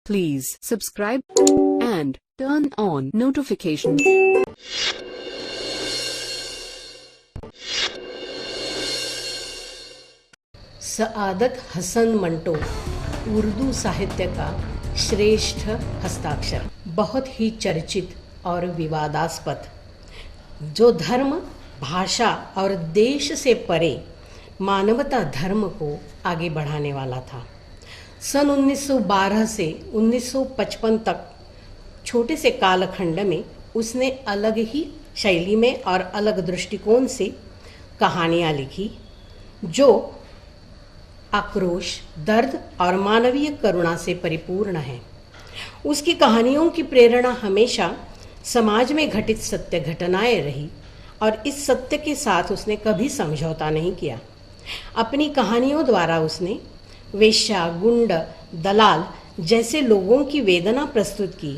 Please subscribe and turn on notifications. Saadat Hasan Manto Urdu साहित्य का श्रेष्ठ हस्ताक्षर, बहुत ही चर्चित और विवादास्पद, जो धर्म, भाषा और देश से परे मानवता धर्म को आगे बढ़ाने वाला था। सन 1912 से 1955 तक छोटे से कालखंड में उसने अलग ही शैली में और अलग दृष्टिकोण से कहानियाँ लिखी, जो आक्रोश, दर्द और मानवीय करुणा से परिपूर्ण है। उसकी कहानियों की प्रेरणा हमेशा समाज में घटित सत्य घटनाएं रही और इस सत्य के साथ उसने कभी समझौता नहीं किया। अपनी कहानियों द्वारा उसने वेश्या, गुंड, दलाल जैसे लोगों की वेदना प्रस्तुत की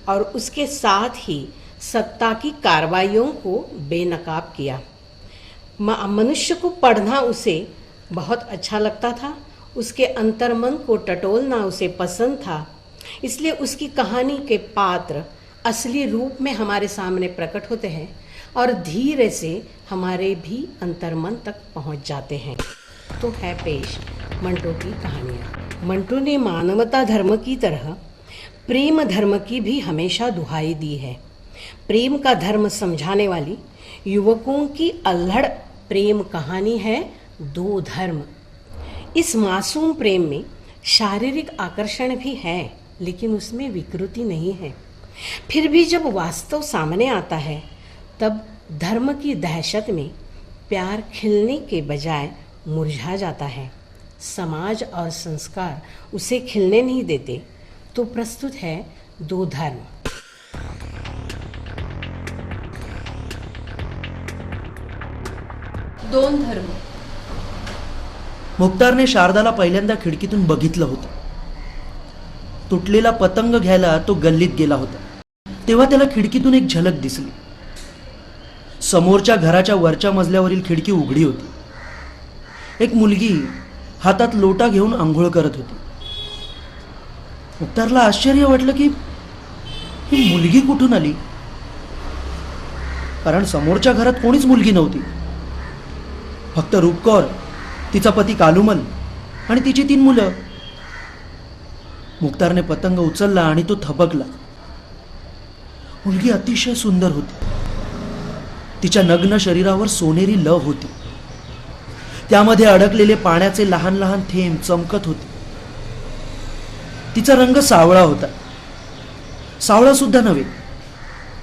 और उसके साथ ही सत्ता की कार्रवाइयों को बेनकाब किया। मनुष्य को पढ़ना उसे बहुत अच्छा लगता था, उसके अंतर्मन को टटोलना उसे पसंद था। इसलिए उसकी कहानी के पात्र असली रूप में हमारे सामने प्रकट होते हैं और धीरे से हमारे भी अंतर्मन तक पहुंच जाते हैं। तो है पेश मंटो की कहानियाँ। मंटो ने मानवता धर्म की तरह प्रेम धर्म की भी हमेशा दुहाई दी है। प्रेम का धर्म समझाने वाली युवकों की अल्हड़ प्रेम कहानी है दो धर्म। इस मासूम प्रेम में शारीरिक आकर्षण भी है, लेकिन उसमें विकृति नहीं है। फिर भी जब वास्तव सामने आता है, तब धर्म की दहशत में प्यार खिलने के बजाय मुरझा जाता है। समाज और संस्कार उसे खिलने नहीं देते। तो प्रस्तुत है दो धर्म। दोन धर्म। मुक्तारने शारदाला पहिल्यांदा खिडकीतून बघितलं होतं। तुटलेला पतंग घ्यायला तो गल्लीत गेला होता, तेव्हा त्याला खिडकीतून एक झलक दिसली। समोरच्या घराच्या वरच्या मजल्यावरील खिडकी उघडी होती। एक मुलगी हातात लोटा घेऊन आंघोळ करत होती। मुक्तारला आश्चर्य वाटलं की ही मुलगी कुठून आली, कारण समोरच्या घरात कोणीच मुलगी नव्हती। फक्त रूपकौर, तिचा पती कालूमल आणि तिची 3 मुलं। मुक्तारने पतंग उचलला आणि तो थबकला। मुलगी अतिशय सुंदर होती। तिच्या नग्न शरीरावर सोनेरी लव होती। त्यामध्ये अडकलेले पाण्याचे लहान लहान थेंब चमकत होते। तिचा रंग सावळा होता। सावळा सुद्धा नव्हे,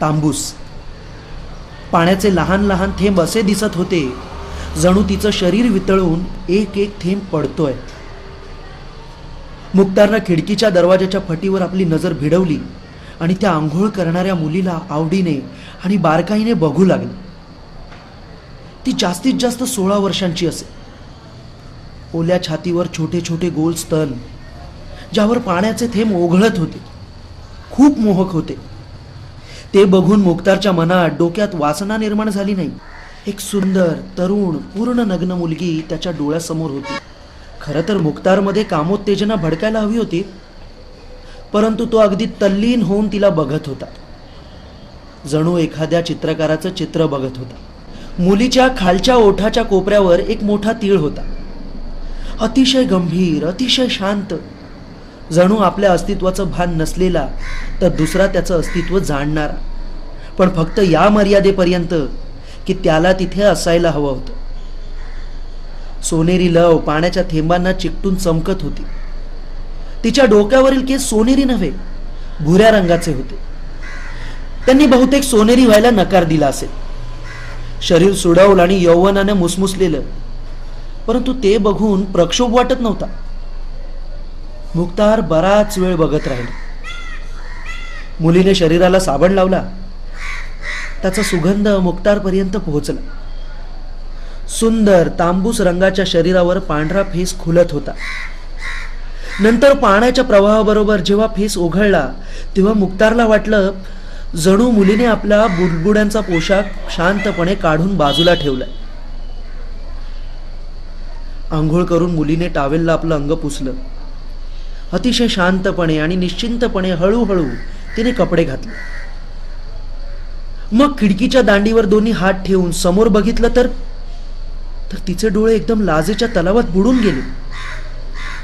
तांबूस। पाण्याचे लहान लहान थेंब असे दिसत होते जणू तिचं शरीर वितळून एक एक थेंब पडतोय। मुक्तारनं खिडकीच्या दरवाजाच्या फटीवर आपली नजर भिडवली आणि त्या आंघोळ करणाऱ्या मुलीला आवडीने आणि बारकाईने बघू लागली। ती जास्तीत जास्त 16 वर्षांची असे। ओल्या छातीवर छोटे छोटे गोल स्तन, ज्यावर पाण्याचे थेंब ओघळत होते, खूप मोहक होते। ते बघून मुक्तारच्या मनात डोक्यात वासना निर्माण झाली नाही। एक सुंदर, तरुण, पूर्ण नग्न मुलगी त्याच्या डोळ्यासमोर होती। खरं तर मुक्तारमध्ये कामोत्तेजना भडकायला हवी होती, परंतु तो अगदी तल्लीन होऊन तिला बघत होता, जणू एखाद्या चित्रकाराचं चित्र बघत होता। मुलीच्या खालच्या ओठाच्या कोपऱ्यावर एक मोठा तीळ होता, अतिशय गंभीर, अतिशय शांत, जणू आपल्या अस्तित्वाचं भान नसलेला तर दुसरा त्याचं अस्तित्व जाणणारा, पण फक्त या मर्यादेपर्यंत की त्याला तिथे असायला हवं होतं। सोनेरी लव पाण्याच्या थेंबांना चिकटून चमकत होती। तिच्या डोक्यावरील केस सोनेरी नव्हे, भुऱ्या रंगाचे होते। त्यांनी बहुतेक सोनेरी व्हायला नकार दिला असेल। शरीर सुडौल आणि यौवनाने मुसमुसलेलं, परंतु ते बघून प्रक्षोभ वाटत नव्हता। मुक्तार बराच वेळ बघत राहिला। मुलीने शरीराला साबण लावला। त्याचा सुगंध मुक्तारपर्यंत पोहोचला। सुंदर तांबूस रंगाच्या शरीरावर पांढरा फेस खुलत होता। नंतर पाण्याच्या प्रवाहाबरोबर जेव्हा फेस ओघळला, तेव्हा मुक्तारला वाटलं जणू मुलीने आपला बुडबुड्यांचा पोशाख शांतपणे काढून बाजूला ठेवलाय। आंघोळ करून मुलीने टावेलला आपलं अंग पुसलं। अतिशय शांतपणे आणि निश्चिंतपणे हळूहळू तिने कपडे घातले. मग खिडकीच्या दांडीवर दोन्ही हात ठेवून समोर बघितलं तर तिचे डोळे एकदम लाजेच्या तलावात बुडून गेले.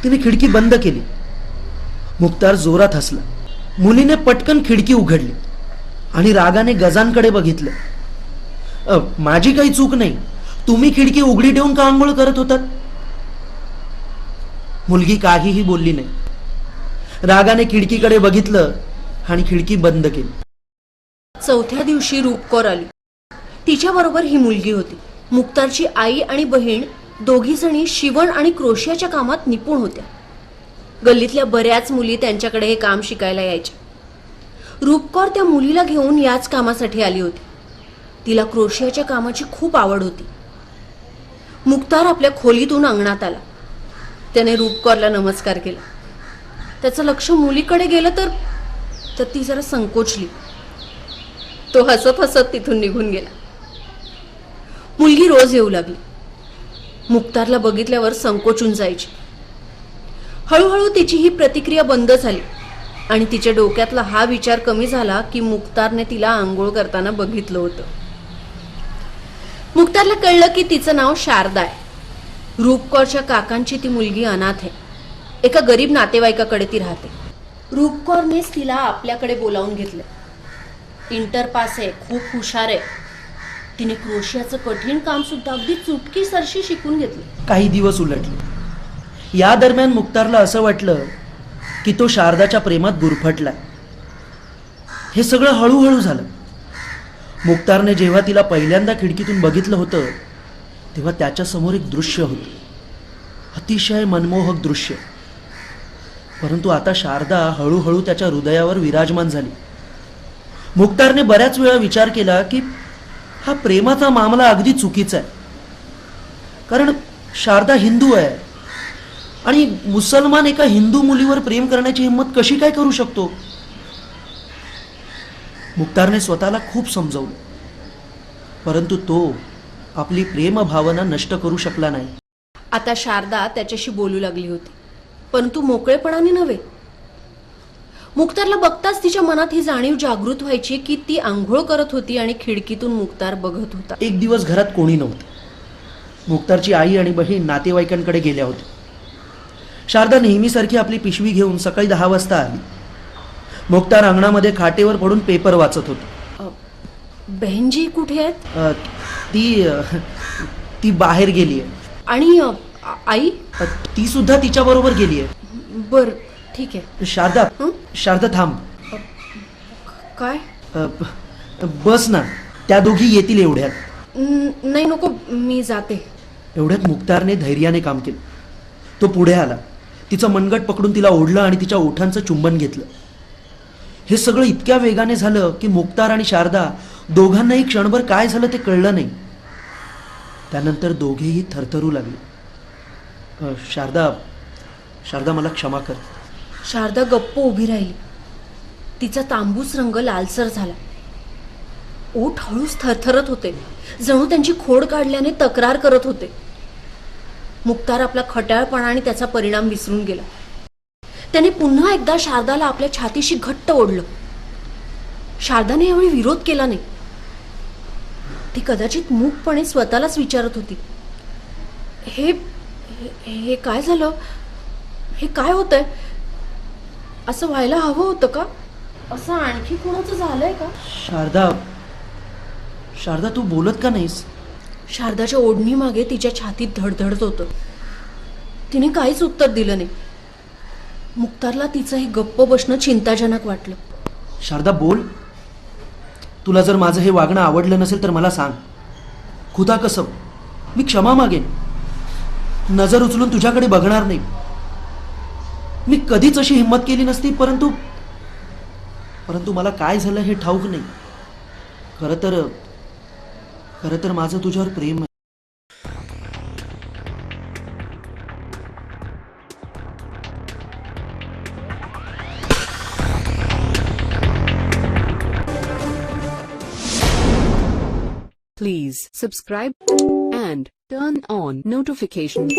तिने खिडकी बंद केली. मुक्तार जोरात हसला. मुलीने पटकन खिडकी उघडली आणि रागाने गजांकडे बघितलं. माझी काही चूक नाही, तुम्ही खिडकी उघडी ठेवून का आंघोळ करत होतात? मुलगी काहीही बोलली नाही. रागाने खिडकीकडे बघितलं आणि खिडकी बंद केली. चौथ्या दिवशी रूपकौर आली. तिच्याबरोबर ही मुलगी होती. मुक्तारची आई आणि बहीण दोघी जणी शिवण आणि क्रोशियाच्या कामात निपुण होत्या. गल्लीतल्या बऱ्याच मुली त्यांच्याकडे हे काम शिकायला यायच्या. रूपकौर त्या मुलीला घेऊन याच कामासाठी आली होती. तिला क्रोशियाच्या कामाची खूप आवड होती. मुक्तार आपल्या खोलीतून अंगणात आला. त्याने रूपकौरला नमस्कार केला. त्याचं लक्ष मुलीकडे गेलं तर ती जरा संकोचली. तो हसत हसत तिथून निघून गेला. मुलगी रोज येऊ लागली. मुक्तारला बघितल्यावर संकोचून जायची. हळूहळू तिची ही प्रतिक्रिया बंद झाली आणि तिच्या डोक्यातला हा विचार कमी झाला की मुक्तारने तिला आंघोळ करताना बघितलं होतं. मुक्तारला कळलं की तिचं नाव शारदा आहे. रूपकौरच्या काकांची ती मुलगी अनाथ आहे. एका गरीब नातेवाईकाकडे ती राहते. रूपकौरनेच तिला आपल्याकडे बोलावून घेतलं. इंटर पास आहे, खूप हुशार आहे. तिने क्रोशियाचं कठीण काम सुद्धा अगदी चुटकीसरशी शिकून घेतलं. काही दिवस उलटले. या दरम्यान मुक्तारला असं वाटलं की तो शारदाच्या प्रेमात गुरफटलाय. हे सगळं हळूहळू झालं. मुक्तारने जेव्हा तिला पहिल्यांदा खिडकीतून बघितलं होतं तेव्हा त्याच्या समोर एक दृश्य होतं. अतिशय मनमोहक दृश्य. परंतु आता शारदा हळूहळू त्याच्या हृदयावर विराजमान झाली. मुक्तारने बऱ्याच वेळा विचार केला की हा प्रेमाचा मामला अगदी चुकीचा आहे. कारण शारदा हिंदू आहे आणि मुसलमान एका हिंदू मुलीवर प्रेम करण्याची हिंमत कशी काय करू शकतो? मुक्तारने स्वतःला खूप समजावलं, परंतु तो आपली प्रेम भावना नष्ट करू शकला नाही. आता शारदा त्याच्याशी बोलू लागली होती, परंतु मोकळेपणाने नव्हे. मुक्तारला बघताच तिच्या मनात ही जाणीव जागृत व्हायची की ती आंघोळ करत होती आणि खिडकीतून मुक्तार बघत होता. एक दिवस घरात कोणी नव्हतं. मुक्तारची आई आणि बहीण नातेवाईकांकडे गेल्या होत्या. शारदा नेहमीसारखी आपली पिशवी घेऊन सकाळी 10 वाजता आली. मुक्तार अंगणामध्ये खाटेवर पडून पेपर वाचत होता. बहनजी कुठे आहेत? ती बाहेर गेली आहे. आणि आई? ती सुद्धा तिच्या बरोबर गेली आहे. बर, ठीक आहे. शारदा थांब. काय? बस ना, त्या दोघी येतील एवढ्यात. नाही, नको, मी जाते. एवढ्यात मुक्तारने धैर्याने काम केलं. तो पुढे आला. तिचं मनगट पकडून तिला ओढलं आणि तिच्या ओठांचं चुंबन घेतलं. हे सगळं इतक्या वेगाने झालं की मुक्तार आणि शारदा दोघांनाही क्षणभर काय झालं ते कळलं नाही. त्यानंतर दोघेही थरथरू लागले. शारदा मला क्षमा कर. शारदा गप्प उभी राहिली. तिचा तांबूस रंग लालसर झाला. ओठ हळूच थरथरत होते, जणू त्यांची खोड काढल्याने तक्रार करत होते. मुक्तार आपला खट्याळपणा आणि त्याचा परिणाम विसरून गेला. त्याने पुन्हा एकदा शारदाला आपल्या छातीशी घट्ट ओढलं. शारदाने यावेळी विरोध केला नाही. ती कदाचित मूकपणे स्वतःलाच विचारत होती, हे काय झालं? हे काय होतंय? असं व्हायला हवं होतं का? असं आणखी कोणाचं झालंय का? शारदा तू बोलत का नाहीस? शारदाच्या ओढणी मागे तिच्या छातीत धडधडत होतं. तिने काहीच उत्तर दिलं नाही. मुक्तारला तिचं हे गप्प बसणं चिंताजनक वाटलं. शारदा बोल. तुला जर माझं हे वागणं आवडलं नसेल तर मला सांग. खुदा कसम, मी क्षमा मागेन. नजर उचलून तुझ्याकडे बघणार नाही. मी कधीच अशी हिंमत केली नसती, परंतु मला काय झालं हे ठाऊक नाही. खरं तर माझं तुझ्यावर प्रेम आहे. Please subscribe and turn on notifications.